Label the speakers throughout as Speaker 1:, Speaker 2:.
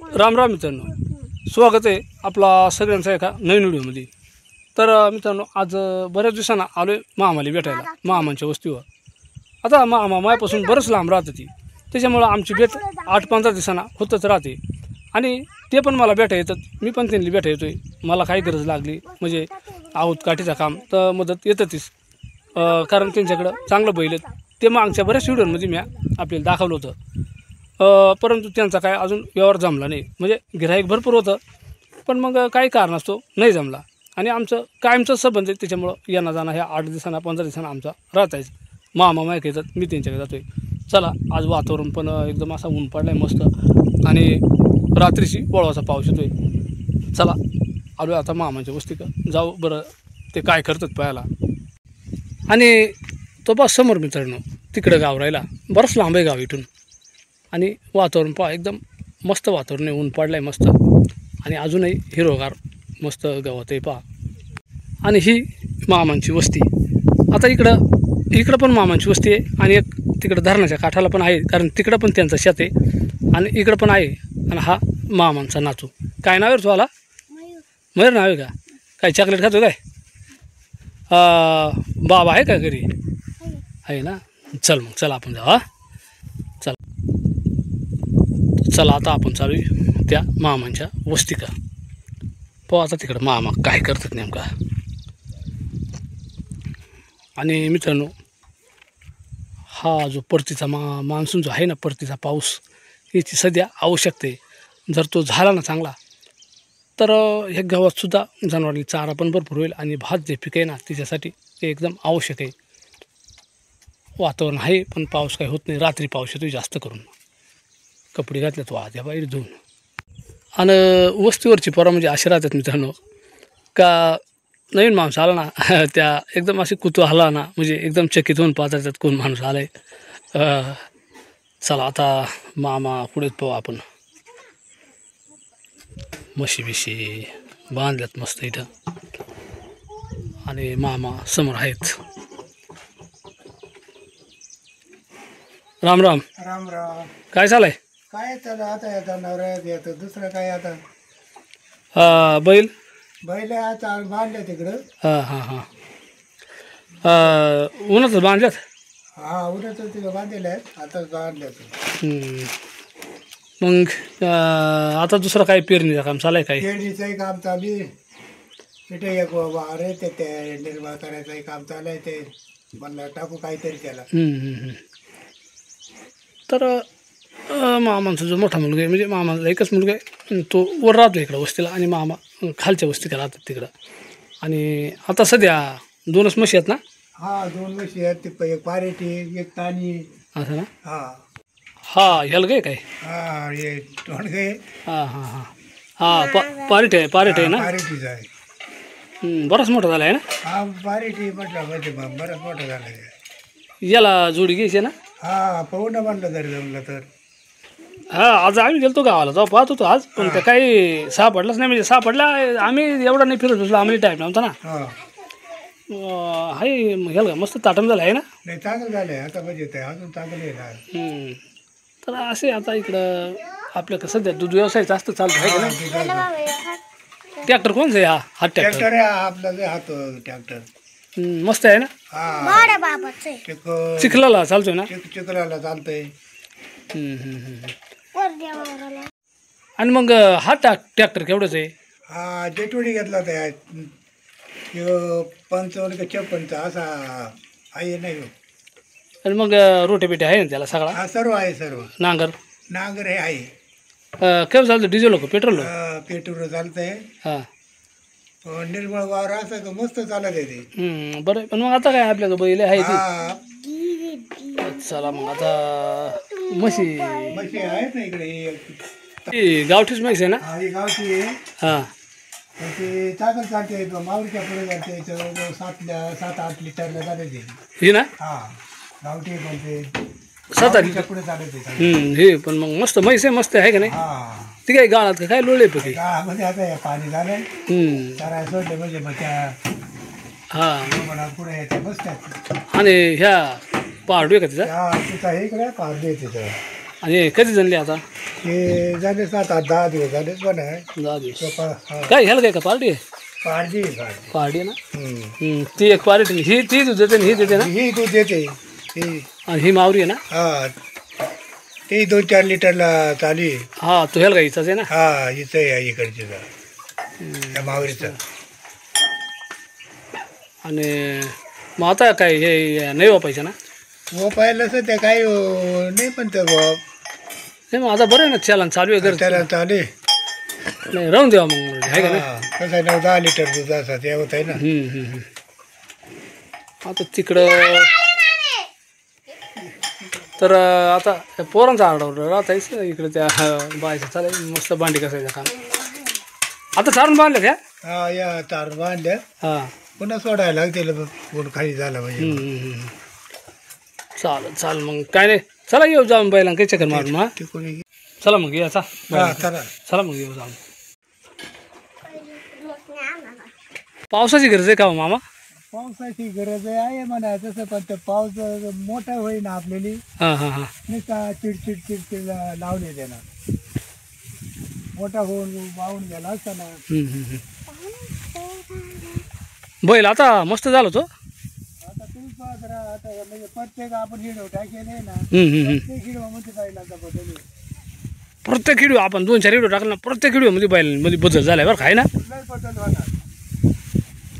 Speaker 1: राम राम मित्रांनो, स्वागत आहे आपला सगळ्यांचा एका नवीन व्हिडिओमध्ये. तर मित्रांनो, आज बऱ्याच दिवसांना आलो आहे मामाला भेटायला, मामांच्या वस्तीवर. आता मामा मायापासून बरंच लांब राहतं ती, त्याच्यामुळं आमची भेट 8-15 दिवसांना होतच राहते. आणि ते पण मला भेटा येतात, मी पण त्यांनी भेटा येतो आहे. मला काही गरज लागली म्हणजे आहोत काठीचं काम तर मदत येतातच, कारण त्यांच्याकडं चांगलं बैल आहेत. ते मागच्या बऱ्याच व्हिडिओमध्ये मी आपल्याला दाखवलं होतं. परंतु त्यांचा काय अजून व्यवहार जमला नाही. म्हणजे गिऱ्हाईक भरपूर होतं, पण मग काही कारणास्तव नाही जमला. आणि आमचं कायमचं संबंध आहे, त्याच्यामुळं येणं जाणं ह्या 8 दिवसांना 15 दिवसांना आमचा राहतायच. मामा मायक येतात, मी त्यांच्याकडे जातो आहे. चला, आज वातावरण पण एकदम असा ऊन पडला आहे मस्त, आणि रात्रीची वळवाचा पाऊस येतो आहे. चला, आलो आता मामांच्या वस्तीकडं जाऊ बरं, ते काय करतात पाहायला. आणि तो बस समोर मित्रांनो, तिकडं गाव राहिला, बरंच लांब आहे गाव इथून. आणि वातावरण पहा, एकदम मस्त वातावरण आहे, ऊन पडलं आहे मस्त, आणि अजूनही हिरवगार मस्त गवत आहे पहा. आणि ही मामांची वस्ती. आता इकडं पण मामांची वस्ती आहे, आणि एक तिकडं धरणाच्या काठाला पण आहे, कारण तिकडं पण त्यांचं शेत आहे, आणि इकडं पण आहे. आणि हा मामांचा नातू. काय नाव आहे तुम्हाला? मयूर नाव आहे का? काय चॉकलेट खातो काय? बाबा आहे का घरी? आहे ना. चल मग, चला आपण जाऊ. चला आता आपण चालू त्या मामांच्या वस्ती का. पाहू आता तिकडं मामा काय करतात नेमका. आणि मित्रांनो, हा जो परतीचा मान्सून जो आहे ना, परतीचा पाऊस, याची सध्या आवश्यकता आहे. जर तो झाला ना चांगला, तर ह्या गावातसुद्धा जनावरांनी चारा पण भरपूर होईल, आणि भात जे पीक आहे ना त्याच्यासाठी ते एकदम आवश्यक आहे. वातावरण आहे, पण पाऊस काही होत नाही. रात्री पाऊस येतो जास्त करून. कपडे घातलेत वाद्या बाहेर धुवून. आणि वस्तीवरची पोरं म्हणजे असे राहतात मित्रांनो, का नवीन माणूस आला ना त्या एकदम असे कुतूहला ना, म्हणजे एकदम चकित होऊन पाहतात कोण माणूस आला आहे. चला आता मामा पुढेच पाहू आपण. म्हशी बिशी बांधल्यात मस्त इथं, आणि मामा समोर आहेत. राम राम.
Speaker 2: राम राम.
Speaker 1: काय चालय?
Speaker 2: काय त्याला आता येतं नवऱ्यात येतं, दुसरं काय आता.
Speaker 1: बैल
Speaker 2: बैल आता बांधले तिकडं.
Speaker 1: हां. उन्हातच बांधल्यात.
Speaker 2: हा, उद्याच तिकडं बांधलेलं आहेत, आताच बांधल्यात.
Speaker 1: मग आता दुसरं काय पेरणीचं काम चालू आहे काय?
Speaker 2: पेरणीचंही काम चालू आहे. तिथे एक अरे ते निर्माण करायचंही काम चालू आहे. ते म्हणलं टाकू काहीतरी त्याला.
Speaker 1: तर मामांचा जो मोठा मुलगा आहे, म्हणजे मामाचा एकच मुलगा आहे, तो वर राहतो इकडं वस्तीला, आणि मामा खालच्या वस्तीला राहतात तिकडं. आणि आता सध्या 2च म्हशी आहेत ना?
Speaker 2: हा, 2 म्हशी आहेत. ते एक पारेटी, एक तानी.
Speaker 1: असं ना?
Speaker 2: हा
Speaker 1: ह्याला काय काय?
Speaker 2: हा, हे तोंडगे.
Speaker 1: पारेट आहे ना?
Speaker 2: पारेटीच आहे.
Speaker 1: बराच मोठा झाला आहे ना?
Speaker 2: हा, पारेटी म्हटलं म्हणजे बरंच मोठं झालं.
Speaker 1: याला जोडी घ्यायची ना?
Speaker 2: हा, पाहून म्हणलं जरी जमलं तर.
Speaker 1: आज आम्ही गेलो गावाला, जाऊ पाहत होतो आज, पण ते काही सापडलंच नाही. म्हणजे सापडला, आम्ही एवढा नाही फिरत बसलो, आम्हाला टाईम नव्हता ना. हाय ह्याला मस्त ताटम झालं आहे ना?
Speaker 2: नाही, चांगलं झालंय आता, म्हणजे ते अजून चांगलं आहे ना.
Speaker 1: तर असे आता इकडं आपलं सध्या दूध व्यवसाय जास्त चालू आहे का ना? ट्रॅक्टर कोणचं आहे? हा ट्रॅक्टर
Speaker 2: ट्रॅक्टर आहे आपला, जे हात ट्रॅक्टर
Speaker 1: मस्त आहे ना?
Speaker 2: हा,
Speaker 1: चिखलाला चालतोय ना?
Speaker 2: चिखलाला चालतंय.
Speaker 1: आणि मग हा ट्रॅक्टर केवढंच आहे?
Speaker 2: हा, जेटवडी घेतला त्या 55 का 56 असा आहे नाही.
Speaker 1: आणि मग रोटे बिटे आहे ना त्याला सगळा?
Speaker 2: हा, सर्व आहे, सर्व. नांगर हे आहे.
Speaker 1: केव्हा चालतं? डिझेल का पेट्रोल?
Speaker 2: पेट्रोल चालतंय.
Speaker 1: हां,
Speaker 2: निर्मळ वावर असं तर मस्त चालत आहे ते.
Speaker 1: बरं. पण मग आता काय आपल्याला बैल आहे ते.
Speaker 2: हा,
Speaker 1: चला मग आता म्हशी
Speaker 2: आहेत ना इकडे.
Speaker 1: गावठीच म्हैस आहे ना?
Speaker 2: हा, ही गावची आहे.
Speaker 1: हां,
Speaker 2: ते चांगलं चालते. मावळीच्या पुढे जाते, 7-8 लिटरला चालत आहे.
Speaker 1: ही ना?
Speaker 2: हा, गावठी पण ते
Speaker 1: 7-8 लिटर.
Speaker 2: पुढे चालत आहे.
Speaker 1: हे पण मग मस्त म्हैस आहे, मस्त आहे का नाही?
Speaker 2: हा,
Speaker 1: ती काय गाळात का काय लोळे पकी?
Speaker 2: गावामध्ये आता हे पाणी झालंय, चराय सोडले म्हणजे मग त्या
Speaker 1: हां.
Speaker 2: पुढे येते बसतात.
Speaker 1: आणि ह्या पहाडू आहे का तिचा?
Speaker 2: तिथं हे इकडे पारडी आहे तिथं.
Speaker 1: आणि कधी जणले आता
Speaker 2: हे झाले 7-10 दिवस झालेच पण आहे
Speaker 1: 10 दिवस
Speaker 2: हा
Speaker 1: काय ह्याला काय का पार्टी आहे
Speaker 2: पारडी
Speaker 1: पार्टी आहे ना ती एक पार्टी ही ती दूध देते आणि ही देते ना
Speaker 2: ही दूध देते ही
Speaker 1: आणि ही मावरी आहे ना
Speaker 2: हा ते 2-4 लिटरला चालू आहे
Speaker 1: हा तो ह्याला गाईचाच आहे ना
Speaker 2: हा हिचं आहे इकडचे त्या मावरीचं
Speaker 1: आणि मग आता काय हे नाही वापायचं ना
Speaker 2: व पाहिलं असं ते काय नाही पण ते
Speaker 1: नाही मग आता बरं आहे ना चलन चालू आहे घर
Speaker 2: त्याला चालू आहे
Speaker 1: नाही राहून देवा मग आहे का नाही
Speaker 2: कसं आहे 9-10 लिटर दूध असं ते होत आहे ना
Speaker 1: आता तिकडं तर आता त्या पोरांचा आरडाओरडा राहतायच इकडे त्या बायचं चालेल मस्त भांडी कसायचं काम आता चारून बांधलं त्या
Speaker 2: हा या तार बांधल्या
Speaker 1: हां
Speaker 2: पुन्हा सोडायला लागतील कोण खाली झाला म्हणजे
Speaker 1: चालेल मग काय नाही चला येऊ जाऊन बैला काही चक्कर मारून हा
Speaker 2: ते कोणी
Speaker 1: चला मग या
Speaker 2: हा चला
Speaker 1: चला मग येऊ जाऊन पावसाची गरज आहे का हो मामा
Speaker 2: पावसाची गरज आहे म्हणा तसं पण ते पाऊस मोठा होईना आपल्याली
Speaker 1: हां हां हां
Speaker 2: नुसता चिडचिड चिडचिड लावले त्यानं मोठा होऊन वाहून गेला असताना
Speaker 1: बैल आता मस्त झालं तो
Speaker 2: आता तुम्ही पाहत राहा आता म्हणजे प्रत्येक आपण हिडो टाकेले ना प्रत्येक हिडोमध्ये जाईल आता बदल
Speaker 1: प्रत्येक व्हिडिओ आपण 2-4 व्हिडिओ टाकला ना प्रत्येक व्हिडिओमध्ये बैलांमध्ये बदल झालाय बरं काय ना
Speaker 2: लय बदल होणार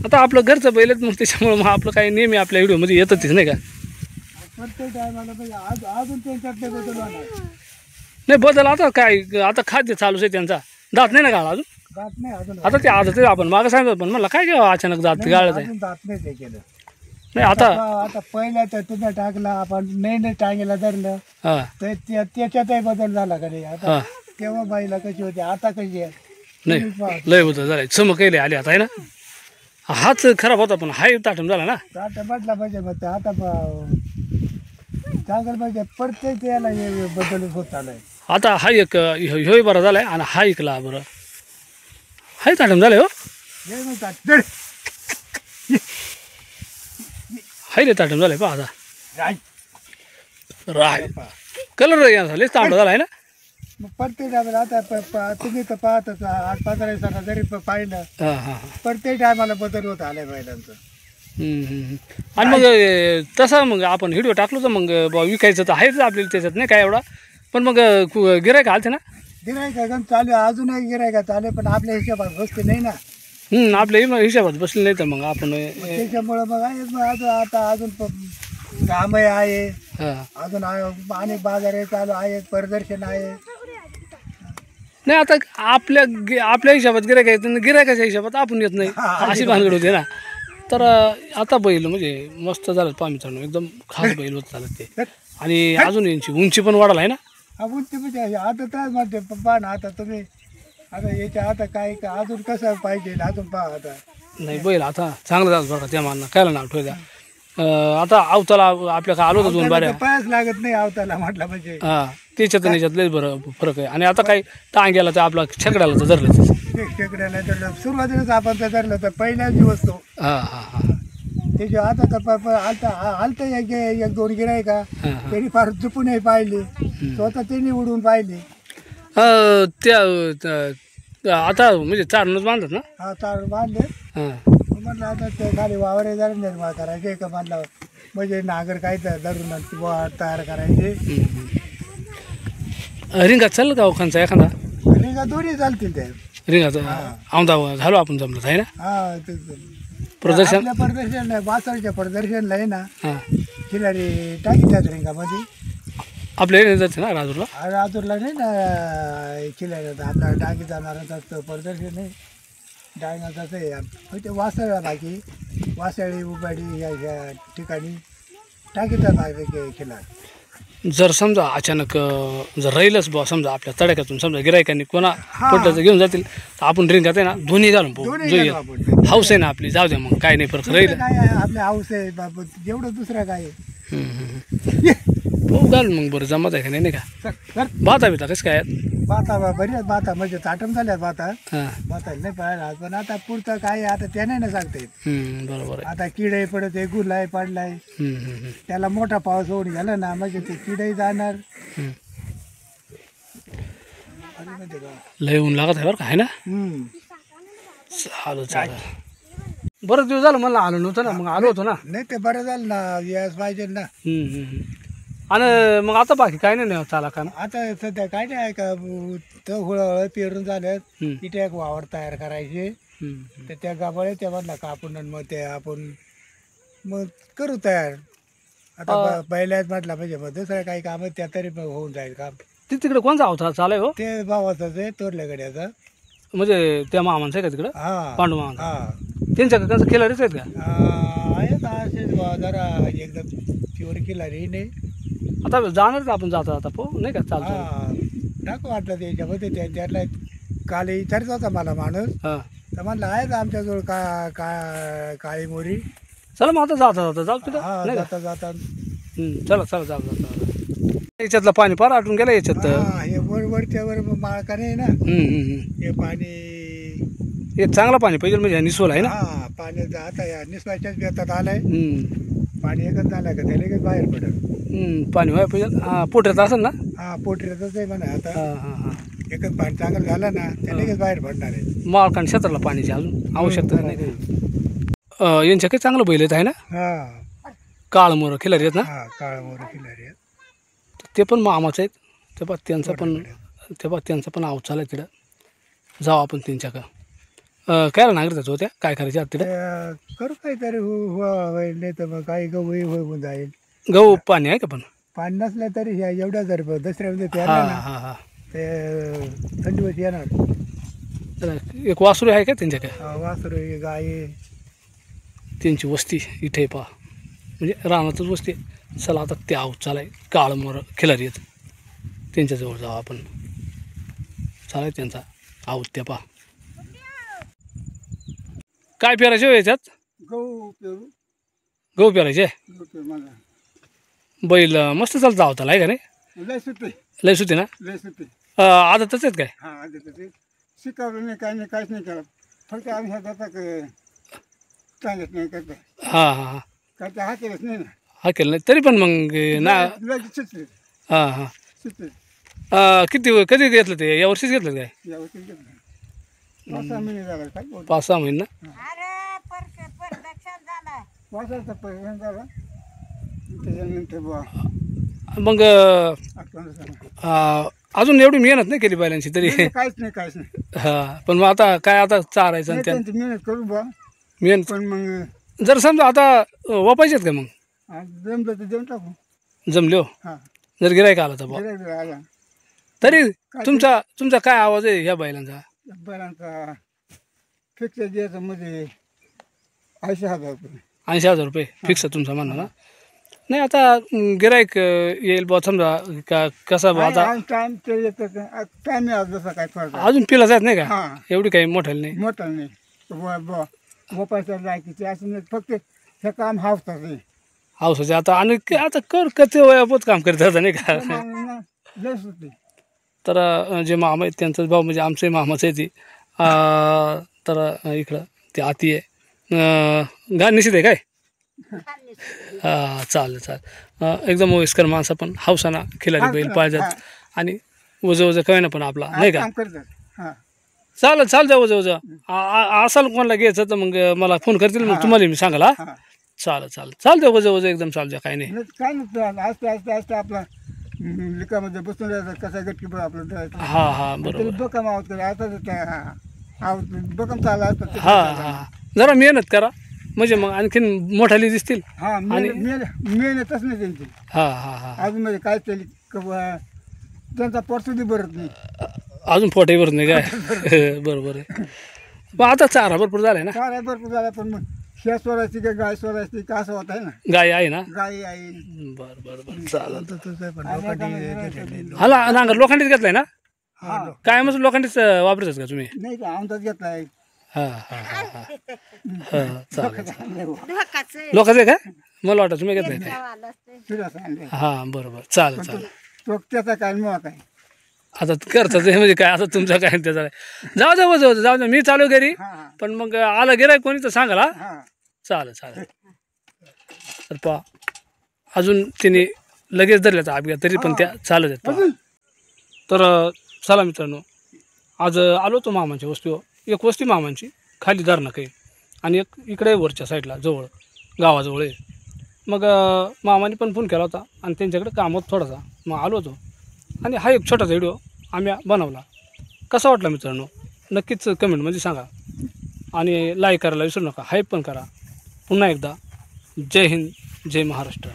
Speaker 1: आता आपलं घरचं बैल मग त्याच्यामुळं मग आपलं काही नेहमी आपल्या व्हिडिओमध्ये येतच नाही का
Speaker 2: प्रत्येक टायमाला म्हणजे अजून त्यांच्यात ते बदल होणार
Speaker 1: नाही बदल आता काय आता खाद्य चालूच आहे त्यांचा दात नाही ना गाळा अजून
Speaker 2: दात नाही अजून
Speaker 1: आता ते आदत आहे आपण मागं सांगितलं पण म्हणलं काय घ्यावं अचानक दात गाळत आहे
Speaker 2: अजून दात नाही ते केलं
Speaker 1: नाही आता
Speaker 2: आता पहिल्या तर तुम्ही टाकला आपण नाही टांगेला धरलं
Speaker 1: हां
Speaker 2: तर त्याच्यातही बदल झाला का नाही आता
Speaker 1: हां
Speaker 2: तेव्हा बाईला कशी होती आता कशी आहे
Speaker 1: नाही लय बदल झालाय चमक यायले आले आता आहे ना हाच खराब होता पण हाय ताटम झाला ना
Speaker 2: आता म्हटला पाहिजे मग ते आता चांगलं पाहिजे प्रत्येक याला हे बदल होत आलाय
Speaker 1: आता हा एक ह्योही बरा झालाय आणि हा ऐकला बरं हाय ताटम झालाय हो
Speaker 2: हे म्हणतात
Speaker 1: हाय रे ताटम झालाय पहा आता
Speaker 2: राय
Speaker 1: राय कलर झाले तांबडा झालाय ना
Speaker 2: मग प्रत्येक टायमाला आता तुम्ही तर पाहतच 8-15 दिवसांना जरी पाहिलं
Speaker 1: हां हां
Speaker 2: प्रत्येक टायमाला बदल होत आलाय बैलांचं
Speaker 1: आणि मग तसं मग आपण व्हिडिओ टाकलो तर मग विकायचं तर आहेच आपल्याला त्याच्यात नाही काय एवढा पण मग गिरायक आलते ना
Speaker 2: गिरायका गण चालू अजूनही गिरायका चालू पण आपल्या हिशोबात बसते नाही ना
Speaker 1: आपल्या हिशोबात बसले नाही तर मग आपण
Speaker 2: त्याच्यामुळं मग आहे मग आता अजून कामही आहे
Speaker 1: हां
Speaker 2: अजून आणि बाजार चालू आहे प्रदर्शन आहे
Speaker 1: नाही आता आपल्या हिशोबात गिरायक येत गिरायकाच्या हिशोबात आपण येत नाही अशी भानगड होते ना तर आता बैल म्हणजे मस्त झालं पहा मित्रांनो एकदम खास बैल होत झालं ते आणि अजून यांची उंची पण वाढायला आहे ना
Speaker 2: आपण तुम्ही आता तर म्हणते पहा ना आता तुम्ही आता याच्या आता काय अजून कसं पाहिजे अजून पहा आता
Speaker 1: नाही बैल आता चांगलं झालं बरं का त्या मानणं कायला नाव ठेवल्या आता आवताला आपल्या का आलो होतं 2 बाऱ्या
Speaker 2: पायच लागत नाही आवताला म्हटलं म्हणजे
Speaker 1: हां त्याच्यात आणि याच्यात लय बरं फरक आहे आणि आता काही टांग्याला तर आपला छकड्याला तर धरलं
Speaker 2: शेकड्याला धरलं सुरुवातीलाच आपण तर धरलं तर पहिल्याच दिवस तो
Speaker 1: हां हां हां
Speaker 2: त्याच्या आता तर आलतं एक 2 गिराय का त्यांनी फार चुकूनही पाहिली स्वतः त्यांनी उडून पाहिली
Speaker 1: त्या आता म्हणजे चारणच बांधतात ना
Speaker 2: हा तार बांधले
Speaker 1: हां
Speaker 2: म्हटलं आता ते खाली वावरे जरा निर्माण करायचे का म्हटलं म्हणजे नागर काय तर धरून तयार करायचे
Speaker 1: रिंगात चाललं का ओखांचा एखादा
Speaker 2: आणि का दोन्ही चालतील ते
Speaker 1: रिंगात औंधा झालो आपण जमलं आहे ना
Speaker 2: हा ते
Speaker 1: प्रदर्शन
Speaker 2: आपल्या प्रदर्शनला वासरच्या प्रदर्शनला आहे ना
Speaker 1: हां
Speaker 2: खिलारी टाकीतात रिंगामध्ये
Speaker 1: आपल्या हे जाते ना राजूरला
Speaker 2: राजूरला नाही ना खिलारी आपला टाकी जाणारा प्रदर्शन आहे डायनाचं आहे ते वासळ बाकी वासळी उबाडी या ठिकाणी टाकीतात बाकी खिलारी
Speaker 1: जर समजा अचानक जर राहीलच बुवा समजा आपल्या तडाख्यातून समजा गिरायकांनी कोणा पटलं घेऊन जातील तर आपण रिंगात आहे ना दोन्ही घालून पाहू
Speaker 2: आपण
Speaker 1: हाऊस आहे ना आपली जाऊ द्या मग काय नाही फरक राहील
Speaker 2: काय आहे आपल्या हाऊस आहे बाबा जेवढं दुसरं काय
Speaker 1: पाहू घालून मग बरं जमत आहे का नाही का बाता बिता कसं काय
Speaker 2: बाता बरी आहेत बाता म्हणजे ताटम झाल्यात बाता
Speaker 1: हां
Speaker 2: बाता नाही पाहायला पण आता पुढचं काय आता त्याने ना सांगता येत
Speaker 1: बरोबर आहे
Speaker 2: आता किडे पडत आहे गुलाय पडलाय त्याला मोठा पाऊस होऊन गेला ना म्हणजे ते किडे जाणार माहिती का
Speaker 1: लय ऊन लागत आहे बरं का, आहे ना. चालू चालू बरंच दिवस झालं मला आलो नव्हतं ना, मग आलो होतो ना.
Speaker 2: नाही ते बरं झालं ना, यास पाहिजे ना.
Speaker 1: आणि मग आता बाकी काय नाही चाला का.
Speaker 2: आता सध्या काय नाही का, तो हळूहळू पेरून झालं.
Speaker 1: हम्म.
Speaker 2: इथे एक वावर तयार करायचे, तर त्या गाभाळे तेव्हा कापून आणि मग ते आपण मग करू तयार. आता पहिल्याच म्हटलं म्हणजे मग दुसरं काही काम त्या तरी मग होऊन जाईल काम.
Speaker 1: ते तिकडे कोणचा होता चालाय हो,
Speaker 2: ते भावाचंच आहे तोरल्या गड्याचा.
Speaker 1: म्हणजे त्या मामांचं आहे का तिकडं,
Speaker 2: हा
Speaker 1: पांडू मामा
Speaker 2: हा
Speaker 1: त्यांच्या का खिलारीच आहेत का.
Speaker 2: आहेत असेच जरा एकदम प्युअर खिलारी नाही.
Speaker 1: आता जाणार आपण जाता जाता पो नाही का, चालतं.
Speaker 2: हा टाकू वाटलं त्याच्यामध्ये त्यातला काल विचारत होता मला माणूस,
Speaker 1: हां
Speaker 2: तर म्हणलं आहेत आमच्याजवळ काळी मोरी.
Speaker 1: चला मग आता जाता जाता जाऊ तिथं
Speaker 2: हा
Speaker 1: नाही का.
Speaker 2: जाता जाता
Speaker 1: चला चला जाऊ जाता. याच्यातलं पाणी फार आटून गेलं याच्यात.
Speaker 2: हा हे वरच्या वर माळका नाही ना, हे पाणी
Speaker 1: एक चांगलं पाणी पाहिजे म्हणजे निसोल आहे ना.
Speaker 2: हा पाणी आता या निसवायच्याच बेतात आलाय. पाणी एकच झालं का त्याला लगेच बाहेर पडेल.
Speaker 1: पाणी व्हायला पाहिजे. पोटऱ्यात असेल ना.
Speaker 2: हा पोटऱ्यातच आहे म्हणा. आता
Speaker 1: हां हां हां
Speaker 2: एकच पाणी चांगलं झालं ना, त्या लगेच बाहेर पडणार आहे.
Speaker 1: माळकान क्षेत्राला पाण्याची अजून आवश्यकता नाही का. यांच्या काही चांगलं बैल आहेत आहे ना.
Speaker 2: हा
Speaker 1: काळमोर खिलारी आहेत ना.
Speaker 2: हा काळा मोर खिलारी आहेत.
Speaker 1: ते पण मामाचं आहेत. ते बघ त्यांचं पण आव चालय तिथं. जाऊ आपण त्यांच्या का. काय नागरिकच होत्या काय करायचे आता तिथं.
Speaker 2: ते करू काहीतरी होईल, नाही तर मग काही गहू होऊन जाईल.
Speaker 1: गहू पाणी आहे का पण.
Speaker 2: पाणी नसलं तरी ह्या एवढ्या जर दसऱ्यामध्ये
Speaker 1: हां
Speaker 2: प्यारलं ना,
Speaker 1: हां हां
Speaker 2: ते थंडीवर येणार.
Speaker 1: तर एक वासरू आहे का त्यांच्या काय.
Speaker 2: वासरू गाय
Speaker 1: त्यांची वस्ती इथे पहा, म्हणजे रानातच वस्ती. चला आता त्या आव चालाय काळमोर खिलारी आहेत त्यांच्याजवळ जाऊ आपण. चालाय त्यांचा आऊत त्या पहा. काय पेरायचे हो याच्यात.
Speaker 2: गहू पेरू
Speaker 1: गहू पेरायचे.
Speaker 2: मला
Speaker 1: बैल मस्त चालतं आवताला आहे का नाही.
Speaker 2: लय सुट्टी
Speaker 1: लय सुते ना.
Speaker 2: लय सुट्टी.
Speaker 1: आदतच आहेत काय.
Speaker 2: हा आधी ते शिकवलं नाही, काही नाही, काहीच नाही केलं. फक्त आम्ही ह्या जाता सांगत नाही करता
Speaker 1: हां हां हां
Speaker 2: करता हा केलंच नाही ना.
Speaker 1: हा केलं नाही तरी पण मग ना.
Speaker 2: लगेच सुटले
Speaker 1: हां हां
Speaker 2: सुटले.
Speaker 1: किती कधी घेतलं ते यावर्षीच घेतलं काय.
Speaker 2: यावर्षी घेतलं 5-6 महिने झाला काय बोलतो.
Speaker 1: 5-6 महिने ना.
Speaker 2: वासाचा परिणाम झाला त्याच्यानंतर बुवा
Speaker 1: मग
Speaker 2: 8-15 झाला.
Speaker 1: अजून एवढी मेहनत नाही केली बैलांची तरी.
Speaker 2: काहीच नाही.
Speaker 1: हां पण मग आता काय आता चारायचं आणि
Speaker 2: त्यांची मेहनत करू बुवा.
Speaker 1: मेहनत.
Speaker 2: पण मग
Speaker 1: जर समजा आता वापायचे आहेत का मग.
Speaker 2: जमलं तर देऊन टाकू.
Speaker 1: जमले हो.
Speaker 2: हा
Speaker 1: जर गिरायक आला तर बा
Speaker 2: गिऱ्हाईक आला
Speaker 1: तरी तुमचा काय आवाज आहे ह्या बैलांचा.
Speaker 2: बरांचा फिक्स द्यायचं म्हणजे 80,000 रुपये.
Speaker 1: 80,000 रुपये फिक्स तुमचा म्हणणं ना. नाही आता गिरायक येईल बा समजा का कसा बा आता
Speaker 2: टाइम ते येतं टाइम जसा काय फरक आहे.
Speaker 1: अजून पिला जात नाही का.
Speaker 2: हा
Speaker 1: एवढी काही मोठ्याला नाही.
Speaker 2: मोठा नाही मोपायचं लायकीचे असं नाही, फक्त हे काम हावतात नाही.
Speaker 1: हाऊसाचे आता आणि आता कधी वयापोत काम करत आता नाही का.
Speaker 2: लय सुटली.
Speaker 1: तर जे मामा आहेत त्यांचाच भाऊ म्हणजे आमचे मामाच आहे ती. तर इकडं ते आती आहे गाण निश्चित आहे काय. चालेल एकदम वयस्कर माणसं पण हाऊसाना खिलारी बैल पाहिजेत आणि वजं काय ना पण आपला नाही का.
Speaker 2: काम करतात. हा
Speaker 1: चालेल जाऊ असाल कोणाला घ्यायचं तर मग मला फोन करतील मग तुम्हाला मी सांगाल. हा
Speaker 2: हा
Speaker 1: चालतं वजं एकदम चालतं काय नाही.
Speaker 2: काय नाही असते आपला लिकामध्ये बसून राहायचं कसा गटकी बघ आपलं जायचं.
Speaker 1: हां बरोबर.
Speaker 2: बकम आवत करा आता बकम चालला असतं.
Speaker 1: हां जरा मेहनत करा म्हणजे मग आणखीन मोठाली दिसतील.
Speaker 2: हा मेहनतच नाही त्यांची.
Speaker 1: हां
Speaker 2: अजून म्हणजे काय केली त्यांचा पर्सुदी भरत नाही.
Speaker 1: अजून पोटही भरत नाही काय. बरोबर आहे. मग आता चारा भरपूर झालाय ना.
Speaker 2: चारा भरपूर झाला पण मग ह्या सोडायची का गाय सोडायची का असं होत आहे ना.
Speaker 1: गाय आहे ना.
Speaker 2: गाय आहे.
Speaker 1: बरं चालेल.
Speaker 2: नाही
Speaker 1: हाला नांगर लोखंडीच घेतलाय ना. काय मग लोखंडीच वापरतात का तुम्ही.
Speaker 2: का आमचाच घेतलाय.
Speaker 1: हां चालेल. लोकांचं आहे का मला वाटतं तुम्ही घेतलाय काय. हां बरोबर चालेल.
Speaker 2: तो त्याचा काय मग काय
Speaker 1: आता करतात म्हणजे काय आता तुमचं काय त्याचा जाऊ दे मी चालू घरी. पण मग आलं गिराय कोणी तर सांगाल. हा चालेल. तर पहा अजून तिने लगेच धरल्याचा अपघात तरी पण त्या चालत आहेत पहा. तर चला मित्रांनो आज आलो होतो मामांच्या वस्तीवर. एक वस्ती मामांची खाली धरणं आहे आणि एक इकडे वरच्या साईडला जवळ गावाजवळ आहे. मग मामाने पण फोन केला होता आणि त्यांच्याकडे काम होतं थोडासा. मग आलो होतो आणि हा एक छोटासा व्हिडिओ आम्ही बनवला. कसा वाटला मित्रांनो नक्कीच कमेंटमध्ये सांगा आणि लाईक करायला विसरू नका, हाईप पण करा. पुन्हा एकदा जय हिंद, जय महाराष्ट्र.